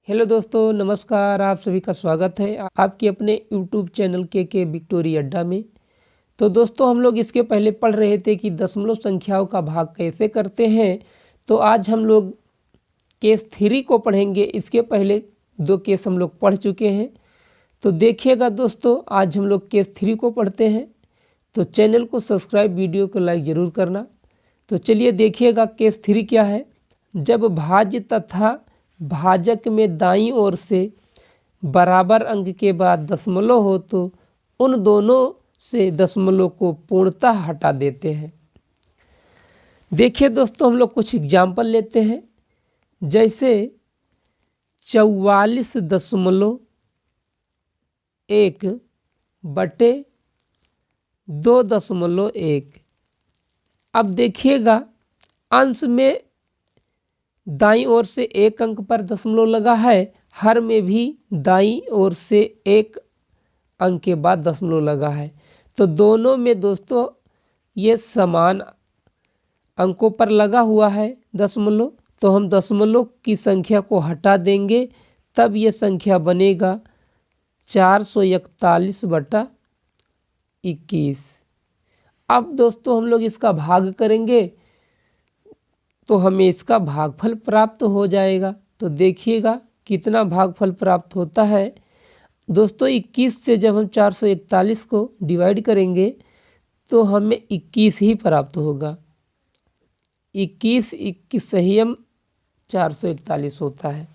Hello दोस्तों, नमस्कार। आप सभी का स्वागत है आपके अपने यूट्यूब चैनल के विक्टोरी अड्डा में। तो दोस्तों, हम लोग इसके पहले पढ़ रहे थे कि दशमलव संख्याओं का भाग कैसे करते हैं। तो आज हम लोग केस 3 को पढ़ेंगे। इसके पहले 2 केस हम लोग पढ़ चुके हैं। तो देखिएगा दोस्तों, आज हम लोग केस 3 को पढ़ते हैं। तो चैनल को सब्सक्राइब, वीडियो को लाइक ज़रूर करना। तो चलिए देखिएगा केस 3 क्या है। जब भाज्य तथा भाजक में दाईं ओर से बराबर अंक के बाद दशमलव हो तो उन दोनों से दशमलव को पूर्णतः हटा देते हैं। देखिए दोस्तों, हम लोग कुछ एग्जाम्पल लेते हैं। जैसे 44.1 बटे 2.1। अब देखिएगा, अंश में दाईं ओर से एक अंक पर दशमलव लगा है, हर में भी दाईं ओर से एक अंक के बाद दशमलव लगा है। तो दोनों में दोस्तों ये समान अंकों पर लगा हुआ है दशमलव। तो हम दशमलव की संख्या को हटा देंगे, तब ये संख्या बनेगा 441/21। अब दोस्तों हम लोग इसका भाग करेंगे तो हमें इसका भागफल प्राप्त हो जाएगा। तो देखिएगा कितना भागफल प्राप्त होता है। दोस्तों 21 से जब हम 441 को डिवाइड करेंगे तो हमें 21 ही प्राप्त होगा। 21 संयम 441 होता है।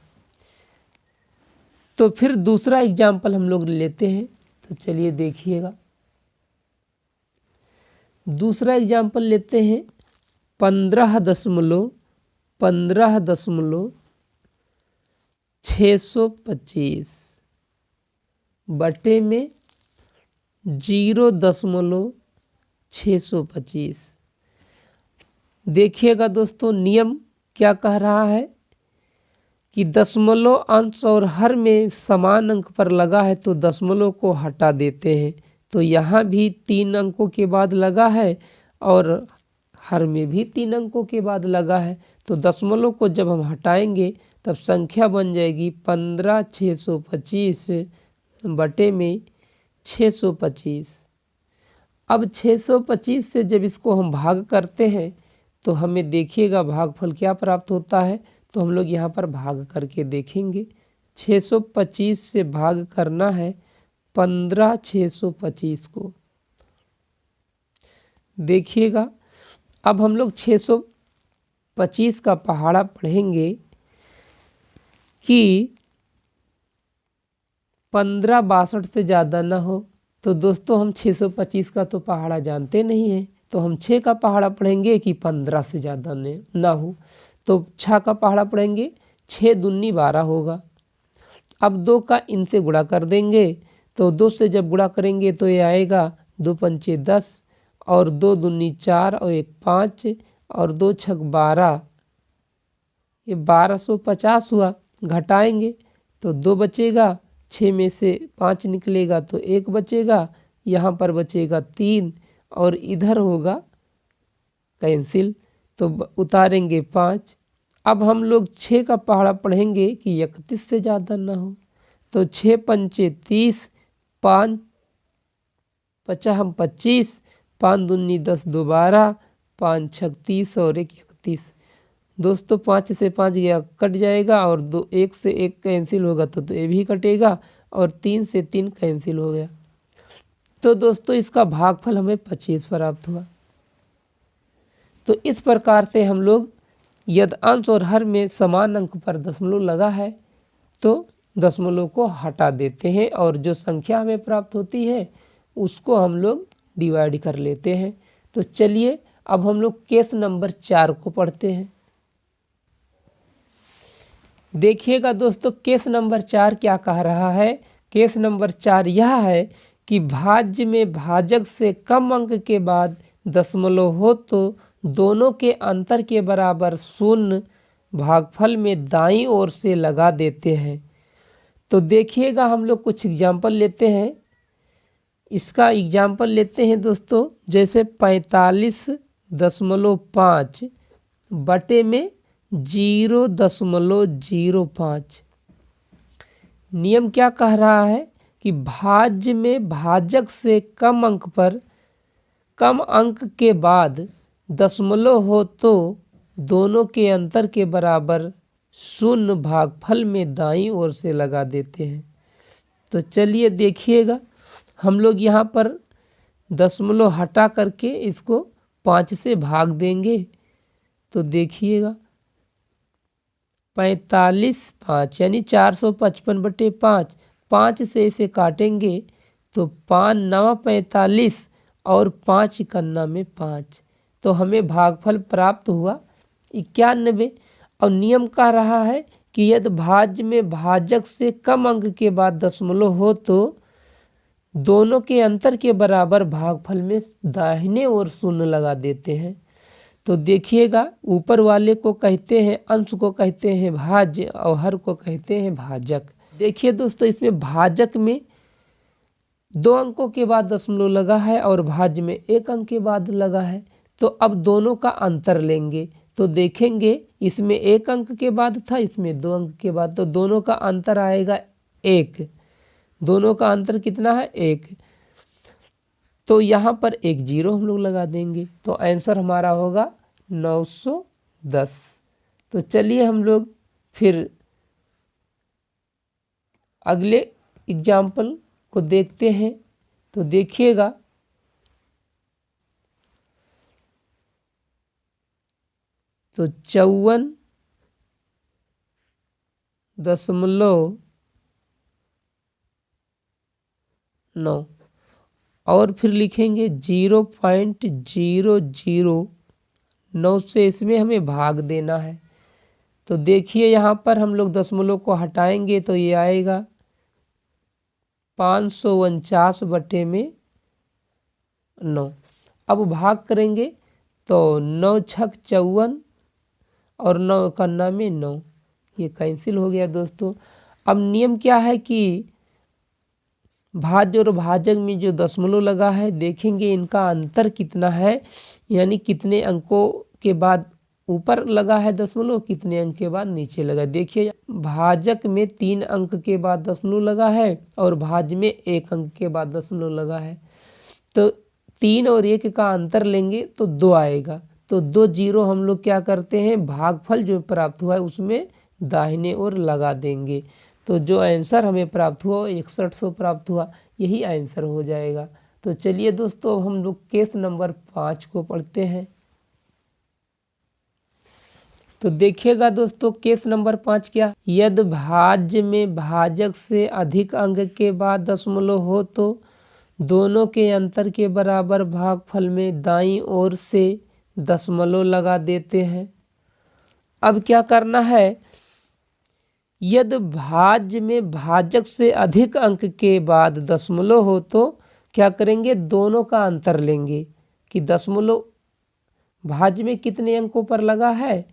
तो फिर दूसरा एग्जाम्पल हम लोग लेते हैं। तो चलिए देखिएगा, दूसरा एग्जाम्पल लेते हैं। 15.625 बटे में 0.625। देखिएगा दोस्तों, नियम क्या कह रहा है कि दशमलव अंश और हर में समान अंक पर लगा है तो दशमलव को हटा देते हैं। तो यहाँ भी 3 अंकों के बाद लगा है और हर में भी 3 अंकों के बाद लगा है। तो दशमलव को जब हम हटाएंगे तब संख्या बन जाएगी 15,625 बटे में 625। अब 625 से जब इसको हम भाग करते हैं तो हमें देखिएगा भागफल क्या प्राप्त होता है। तो हम लोग यहाँ पर भाग करके देखेंगे। 625 से भाग करना है 15,625 को। देखिएगा, अब हम लोग 625 का पहाड़ा पढ़ेंगे कि 1562 से ज़्यादा ना हो। तो दोस्तों हम 625 का तो पहाड़ा जानते नहीं हैं, तो हम 6 का पहाड़ा पढ़ेंगे कि 15 से ज़्यादा ना हो। तो 6 का पहाड़ा पढ़ेंगे, 6 दूनी 12 होगा। अब 2 का इनसे गुणा कर देंगे। तो 2 से जब गुणा करेंगे तो ये आएगा 2 पंचे 10 और 2 दूनी 4 और 1 5 और 2 छक 12, ये 1250 हुआ। घटाएंगे तो 2 बचेगा, 6 में से 5 निकलेगा तो 1 बचेगा, यहाँ पर बचेगा 3 और इधर होगा कैंसिल, तो उतारेंगे 5। अब हम लोग 6 का पहाड़ा पढ़ेंगे कि 31 से ज़्यादा ना हो। तो 6 पंचे 30, 5 पचा हम 25, 5 दूनी 10, 2 12, 5 छक 30 और 1 31। दोस्तों 5 से 5 गया, कट जाएगा और 1 से 1 कैंसिल होगा तो ये भी कटेगा और 3 से 3 कैंसिल हो गया। तो दोस्तों इसका भागफल हमें 25 प्राप्त हुआ। तो इस प्रकार से हम लोग यदि अंश और हर में समान अंक पर दशमलव लगा है तो दशमलव को हटा देते हैं और जो संख्या हमें प्राप्त होती है उसको हम लोग डिवाइड कर लेते हैं। तो चलिए अब हम लोग केस नंबर 4 को पढ़ते हैं। देखिएगा दोस्तों, केस नंबर 4 क्या कह रहा है। केस नंबर 4 यह है कि भाज्य में भाजक से कम अंक के बाद दशमलव हो तो दोनों के अंतर के बराबर शून्य भागफल में दाईं ओर से लगा देते हैं। तो देखिएगा, हम लोग कुछ एग्जाम्पल लेते हैं। इसका एग्जाम्पल लेते हैं दोस्तों, जैसे 45.5 बटे में 0.05। नियम क्या कह रहा है कि भाज्य में भाजक से कम अंक पर कम अंक के बाद दशमलव हो तो दोनों के अंतर के बराबर शून्य भागफल में दाईं ओर से लगा देते हैं। तो चलिए देखिएगा, हम लोग यहाँ पर दशमलव हटा करके इसको 5 से भाग देंगे। तो देखिएगा 45 5 यानी 455/5, 5 से इसे काटेंगे तो 5 9 45 और 5 कन्ना में 5, तो हमें भागफल प्राप्त हुआ 91। और नियम कह रहा है कि यदि भाज्य में भाजक से कम अंक के बाद दशमलव हो तो दोनों के अंतर के बराबर भागफल में दाहिने ओर शून्य लगा देते हैं। तो देखिएगा, ऊपर वाले को कहते हैं अंश को कहते हैं भाज्य और हर को कहते हैं भाजक। देखिए दोस्तों, इसमें भाजक में 2 अंकों के बाद दशमलव लगा है और भाज्य में 1 अंक के बाद लगा है। तो अब दोनों का अंतर लेंगे तो देखेंगे, इसमें 1 अंक के बाद था, इसमें 2 अंक के बाद, तो दोनों का अंतर आएगा 1। दोनों का अंतर कितना है? 1। तो यहाँ पर एक 0 हम लोग लगा देंगे, तो आंसर हमारा होगा 910। तो चलिए हम लोग फिर अगले एग्जाम्पल को देखते हैं। तो देखिएगा, तो 54.9 और फिर लिखेंगे 0.009 से इसमें हमें भाग देना है। तो देखिए यहाँ पर हम लोग दशमलव को हटाएंगे तो ये आएगा 549/9। अब भाग करेंगे तो 9 छक 54 और 9 कन्ना में 9, ये कैंसिल हो गया दोस्तों। अब नियम क्या है कि भाज्य और भाजक में जो दशमलव लगा है, देखेंगे इनका अंतर कितना है, यानी कितने अंकों के बाद ऊपर लगा है दशमलव, कितने अंक के बाद नीचे लगा। देखिए भाजक में 3 अंक के बाद दशमलव लगा है और भाज्य में 1 अंक के बाद दशमलव लगा है। तो 3 और 1 का अंतर लेंगे तो 2 आएगा। तो 2 0 हम लोग क्या करते हैं, भागफल जो प्राप्त हुआ है उसमें दाहिने ओर लगा देंगे। तो जो आंसर हमें प्राप्त हुआ 6100 प्राप्त हुआ, यही आंसर हो जाएगा। तो चलिए दोस्तों, हम लोग केस नंबर 5 को पढ़ते हैं। तो देखिएगा दोस्तों, केस नंबर 5 क्या, यदि भाज्य में भाजक से अधिक अंक के बाद दशमलव हो तो दोनों के अंतर के बराबर भागफल में दाईं ओर से दशमलव लगा देते हैं। अब क्या करना है, यदि भाज्य में भाजक से अधिक अंक के बाद दशमलव हो तो क्या करेंगे, दोनों का अंतर लेंगे कि दशमलव भाज्य में कितने अंकों पर लगा है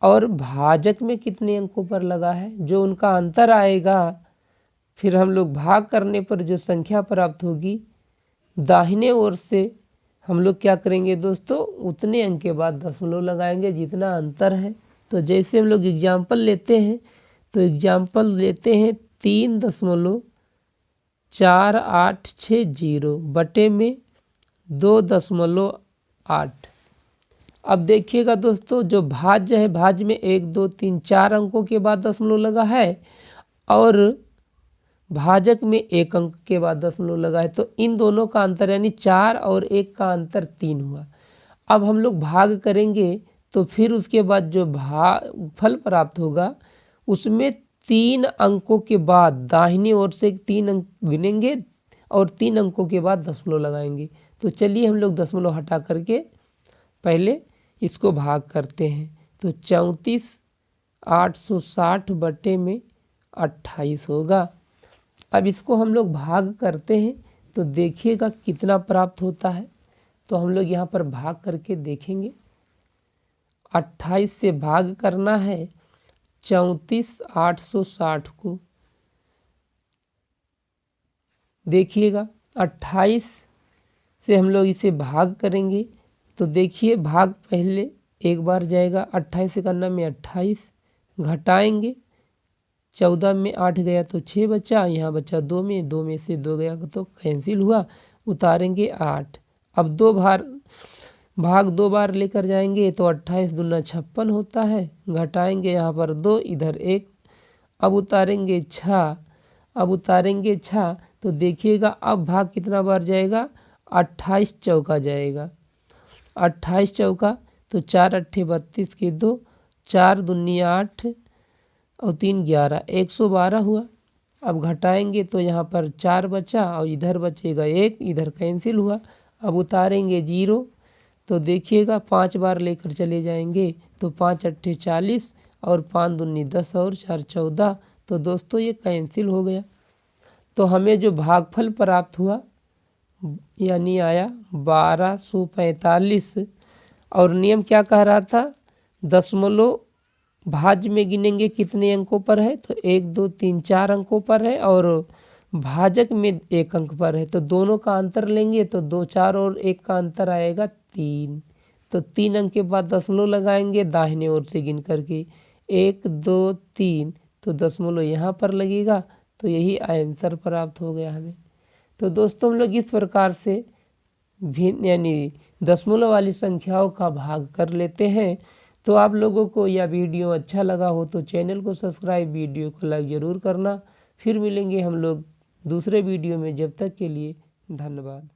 और भाजक में कितने अंकों पर लगा है। जो उनका अंतर आएगा, फिर हम लोग भाग करने पर जो संख्या प्राप्त होगी, दाहिने ओर से हम लोग क्या करेंगे दोस्तों, उतने अंक के बाद दशमलव लगाएंगे जितना अंतर है। तो जैसे हम लोग एग्जाम्पल लेते हैं, तो एग्जाम्पल लेते हैं 3.4860 बटे में 2.8। अब देखिएगा दोस्तों, जो भाज्य है, भाज्य में 1 2 3 4 अंकों के बाद दशमलव लगा है और भाजक में 1 अंक के बाद दशमलव लगा है। तो इन दोनों का अंतर यानी 4 और 1 का अंतर 3 हुआ। अब हम लोग भाग करेंगे तो फिर उसके बाद जो भागफल प्राप्त होगा उसमें 3 अंकों के बाद दाहिनी ओर से 3 अंक गिनेंगे और 3 अंकों के बाद दशमलव लगाएंगे। तो चलिए हम लोग दशमलव हटा करके पहले इसको भाग करते हैं। तो 34,860 बटे में 28 होगा। अब इसको हम लोग भाग करते हैं तो देखिएगा कितना प्राप्त होता है। तो हम लोग यहाँ पर भाग करके देखेंगे, 28 से भाग करना है 34,860 को। देखिएगा 28 से हम लोग इसे भाग करेंगे तो देखिए भाग पहले एक बार जाएगा, 28 से करना में 28 घटाएंगे 14 में 8 गया तो 6 बचा, यहाँ बचा 2 में से 2 गया तो कैंसिल हुआ, उतारेंगे 8। अब भाग 2 बार लेकर जाएंगे तो 28 दूना 56 होता है, घटाएंगे यहाँ पर 2, इधर 1। अब उतारेंगे 6 तो देखिएगा अब भाग कितना बार जाएगा, 28 चौका जाएगा, 28 चौका तो 4 अट्ठे 32 के 2, 4 दूनी 8 और 3 11, 112 हुआ। अब घटाएंगे तो यहाँ पर 4 बचा और इधर बचेगा 1, इधर कैंसिल हुआ। अब उतारेंगे 0 तो देखिएगा 5 बार लेकर चले जाएंगे तो 5 अट्ठे 40 और 5 दूनी 10 और 4 14, तो दोस्तों ये कैंसिल हो गया। तो हमें जो भागफल प्राप्त हुआ यानी आया 1245। और नियम क्या कह रहा था, दशमलव भाज्य में गिनेंगे कितने अंकों पर है, तो 1 2 3 4 अंकों पर है और भाजक में 1 अंक पर है, तो दोनों का अंतर लेंगे तो 2 4 और 1 का अंतर आएगा 3। तो 3 अंक के बाद दशमलव लगाएंगे दाहिने ओर से गिन करके 1 2 3, तो दशमलव यहाँ पर लगेगा, तो यही आंसर प्राप्त हो गया हमें। तो दोस्तों हम लोग इस प्रकार से भिन्न यानी दशमलव वाली संख्याओं का भाग कर लेते हैं। तो आप लोगों को यह वीडियो अच्छा लगा हो तो चैनल को सब्सक्राइब, वीडियो को लाइक ज़रूर करना। फिर मिलेंगे हम लोग दूसरे वीडियो में, जब तक के लिए धन्यवाद।